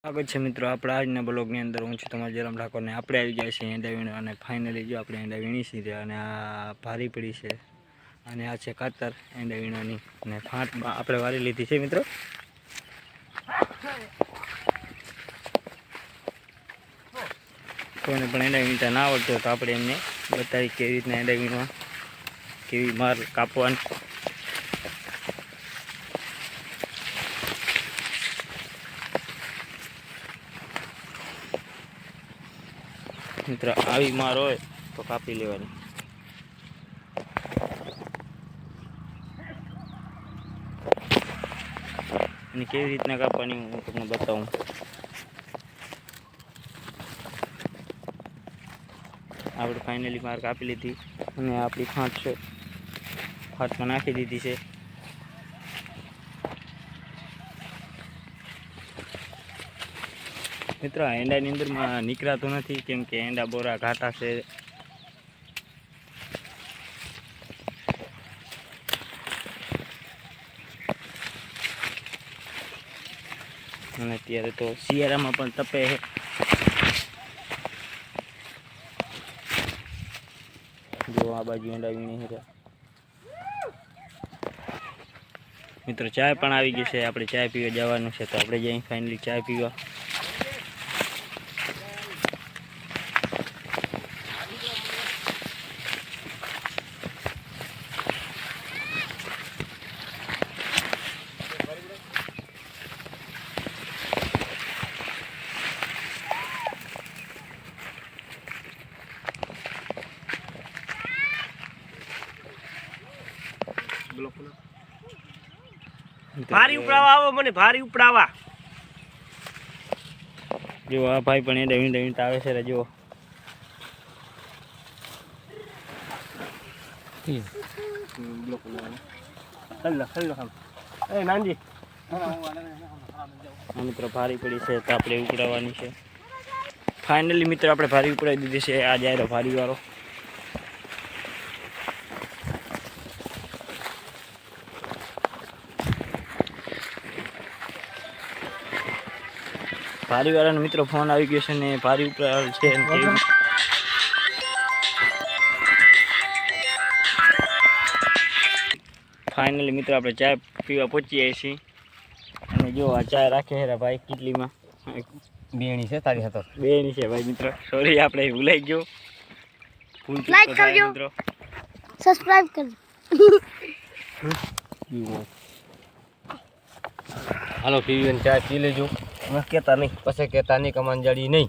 स्वागत है मित्रों आप आज ब्लॉगनी अंदर हूँ छूँ तमारा जयराम ठाकुर ने आपणे आई जाए एंडा वीणा और फाइनली जो अपने एंडा वीणी सीधे आ भारी पड़ी है और आ खातर एंडा वीणानी ने फाट आपणे वारी लीधी है मित्रों। कोईने पण एंडा वीणता ना आवड़तो तो आपणे एमने बतावी केवी रीतना एंडा वीणवा केवी मार कापवानी। मित्र आई मार हो तो कापी लेवानी। केवी रीतना कापवानी हूँ तमने बताऊँ। આપણે फाइनली मार कापी लीधी અને આપણી ફાટ છે ફાટમાં નાખી દીધી છે। मित्र एंडानी अंदर में निकळातो नहीं केम के एंडा बोरा घाटा से अत्यारे तो शियाळा में पण तपे है। जो आ बाजू एंडा वीणी है मित्र चाय पण आई गई है। आपणे चाय पीवा जवानुं छे तो आपणे जई फाइनली चाय पीवा। भारी उपड़ावा आवो मने भारी उपड़ावा जो आ भाई पण एंडा वीणता आवे छे जो मित्र भारी पड़ी है तो आपणे उपड़ावानी छे। फाइनली मित्र आपणे भारी उपड़ाई दीधी छे। आ जायरो भारी वाळो भारी वाला मित्रों फोन आई गयो छे ने भारी उपराल छे। फाइनली मित्र आपणे चाय पीवा पहोंची गए छीए અને જો આ ચાય રાખે છે ભાઈ કેટલીમાં બેણી છે તારી હાથો બેણી છે ભાઈ મિત્ર સોરી આપણે ભૂલાઈ ગયો ફૂલ લાઈક કરજો મિત્રો સબસ્ક્રાઇબ કરજો। हालो पीवन चाय पी लेजो मैं कहता नहीं पसे कहता नहीं कमान जड़ी नहीं।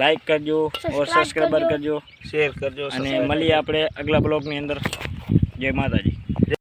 लाइक करजो और सब्सक्राइबर करजो शेर करजो અને મળીએ આપણે અગલા બ્લોગની અંદર। જય માતાજી।